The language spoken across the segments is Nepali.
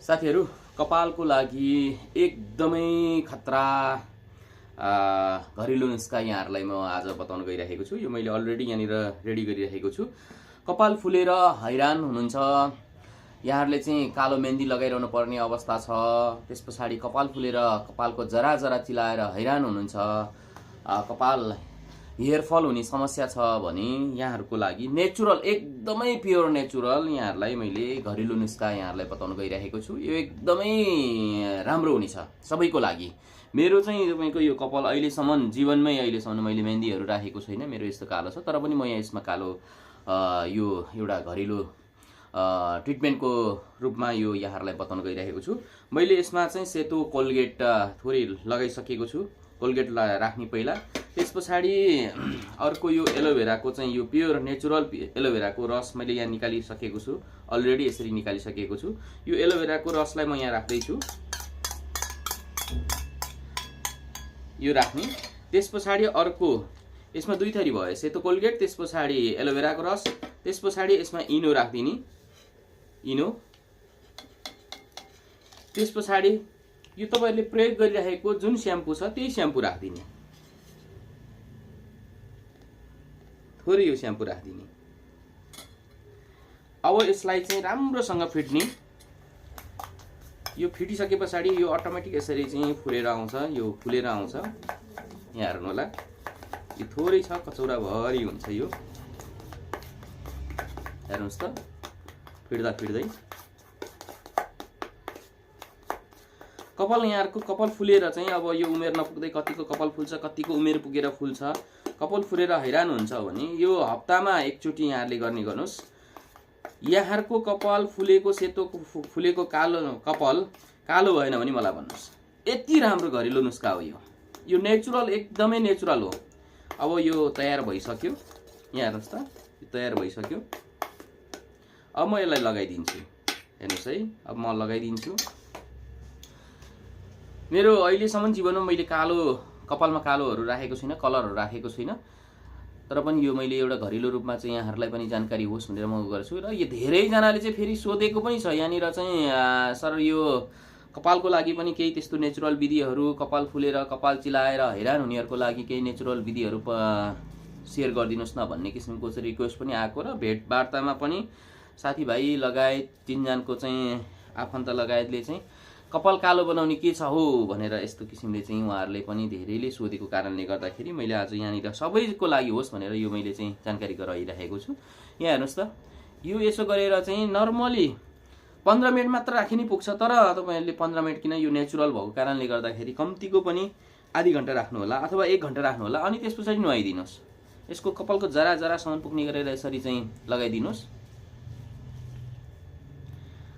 साथीहरु कपालको लागि एकदमै खतरा घरेलु नुस्खा यहाँहरुलाई म आज बताउन गइरहेको छु। यो मैले अलरेडी यहाँनिर रेडी गरिरहेको छु। कपाल फुलेर हैरान हुनुहुन्छ, यहाँहरुले चाहिँ कालो मेहन्दी लगाइरहनु पर्ने अवस्था छ, त्यसपछि कपाल फुलेर कपालको जरा जरा चिलाएर हैरान हुनुहुन्छ, कपाल हेयर फल हुने समस्या छ भने यहाँहरुको लागि नेचुरल एकदमै प्योर नेचुरल यहाँहरुलाई मैले घरेलु नुस्खा यहाँहरुलाई बताउन गइरहेको छु। यो एकदमै राम्रो हुनेछ सबैको लागि। मेरो चाहिँ तपाईको यो कपाल अहिलेसम्म जीवनमै मैले मेहन्दीहरु राखेको छैन, मेरो यस्तो कालो छ, तर पनि म यहाँ यसमा कालो यो एउटा घरेलु ट्रिटमेन्टको रूपमा यो यहाँहरुलाई बताउन गइरहेको छु। मैले यसमा चाहिँ सेतो कोलगेट थोरै लगाइसकेको छु, कोलगेट राख्ने पहिला, त्यसपछि अर्को यो एलोभेराको चाहिँ यो प्योर नेचुरल एलोभेराको रस मैले यहाँ निकालिसकेको छु, अलरेडी यसरी निकालिसकेको छु। यो एलोभेराको रसलाई म यहाँ राख्दै छु, यो राख्ने। त्यसपछि अर्को यसमा दुई थरी भयो, सेतो कोलगेट, त्यसपछि एलोभेराको रस, त्यसपछि यसमा इनो राख्दिने, इनो। त्यसपछि यो तपाईहरुले प्रयोग गरिरहेको जुन स्याम्पू छ त्यही स्याम्पू राख्दिने, थोरै यो स्याम्पू राख्दिने। अब यसलाई चाहिँ राम्रोसँग फिट्ने। यो फिटिसकेपछि यो अटोमेटिक यसरी चाहिँ फुलेर आउँछ, यो फुलेर आउँछ। यहाँ हेर्नु होला, यो थोरै छ, कचौरा भरि हुन्छ यो, हेर्नुस् त, फिट्दा फिट्दै कपाल यहाँहरुको कपाल फुलेर चाहिँ अब यो उमेर नपुग्दै कतिको कपाल फुल्छ, कतिको उमेर पुगेर फुल्छ, कपाल फुलेर हैरान हुन्छ भने यो हप्तामा एकचोटी यहाँहरुले गर्ने गर्नुस्। यहाँहरुको कपाल फुलेको सेतो फुलेको कालो कपाल कालो भएन भने मलाई भन्नुस्। यति राम्रो घरेलु नुस्खा हो यो, यो नेचुरल एकदमै नेचुरल हो। अब यो तयार भइसक्यो, यहाँ हेर्नुस् त, यो तयार भइसक्यो। अब म यसलाई लगाइदिन्छु, हेर्नुस् है, अब म लगाइदिन्छु। मेरो अहिलेसम्म जीवनमा मैले कालो कपालमा कालोहरु राखेको छैन, कलरहरु राखेको छैन, तर पनि यो मैले एउटा घरेलु रूपमा चाहिँ यहाँहरुलाई पनि जानकारी होस् भनेर म गर्छु। र यो धेरै जनाले चाहिँ फेरि सोधेको पनि छ यहाँनिर चाहिँ, सर यो कपालको लागि पनि केही त्यस्तो नेचुरल विधिहरु, कपाल फुलेर कपाल चिलाएर हैरान हुनेहरुको लागि केही नेचुरल विधिहरु शेयर गरिदिनुस् न भन्ने किसिमको चाहिँ रिक्वेस्ट पनि आएको, र भेटवार्तामा पनि साथीभाइ लगायत चिनजानको चाहिँ आफन्त लगायतले चाहिँ कपाल कालो बनाउने के छ हो भनेर यस्तो किसिमले चाहिँ उहाँहरुले पनि धेरैले सोधेको कारणले गर्दाखेरि मैले आज यहाँनिर सबैको लागि होस् भनेर यो मैले चाहिँ जानकारी गराइरहेको छु। यहाँ हेर्नुस् त, यो यसो गरेर चाहिँ नर्मली 15 मिनेट मात्र राखिनै पुग्छ, तर तपाईहरुले 15 मिनेट किन, यो नेचुरल भएको कारणले गर्दाखेरि कम्तीको पनि आधी घण्टा राख्नु होला अथवा 1 घण्टा राख्नु होला। अनि त्यसपछि नुहाइदिनुस्, यसको कपालको जरा जरासम्म पुग्ने गरेर यसरी चाहिँ लगाइदिनुस्।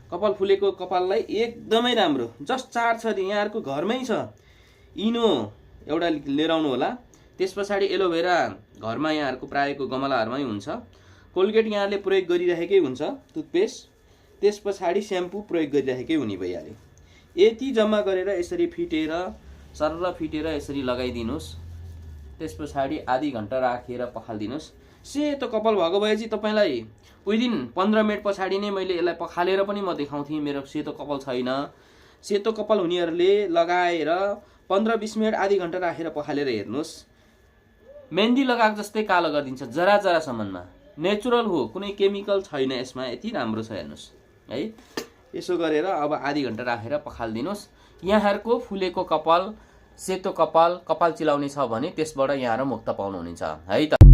कपाल फुलेको कपाललाई एकदमै राम्रो जस्ट चार छ, यहाँहरुको घरमै छ। इनो एउटा लिएर आउनु होला, त्यसपछि एलोभेरा घरमा यहाँहरुको प्रायको गमलाहरुमै हुन्छ, कोलगेट यहाँहरुले प्रयोग गरिरहेकै हुन्छ, टुथपेस्ट, त्यसपछि स्याम्पू प्रयोग गरिरहेकै हुने भइहाल्यो। यति जम्मा गरेर यसरी फिटेर सरर फिटेर यसरी लगाइदिनुस्। त्यसपछि आधी घण्टा राखेर पखाल्दिनुस्। सेतो कपाल भएको भए चाहिँ तपाईलाई विदिन 15 मिनेट पछाडि नै मैले यसलाई पखालेर पनि म देखाउँथे मेरो सेतो कपाल छैन। सेतो कपाल हुनेहरुले लगाएर 15-20 मिनेट आधी घण्टा राखेर पखालेर हेर्नुस्, मेहन्दी लगाएको जस्तै कालो गरिदिन्छ जरा जरासम्ममा। नेचुरल हो, कुनै केमिकल छैन यसमा, यति राम्रो छ हेर्नुस् है। यसो गरेर अब आधी घण्टा राखेर पखाल्दिनुस्। यहाँहरुको फुलेको कपाल, सेतो कपाल चिलाउने छ भने त्यसबाट यहाँहरु मुक्त पाउनुहुनेछ है त।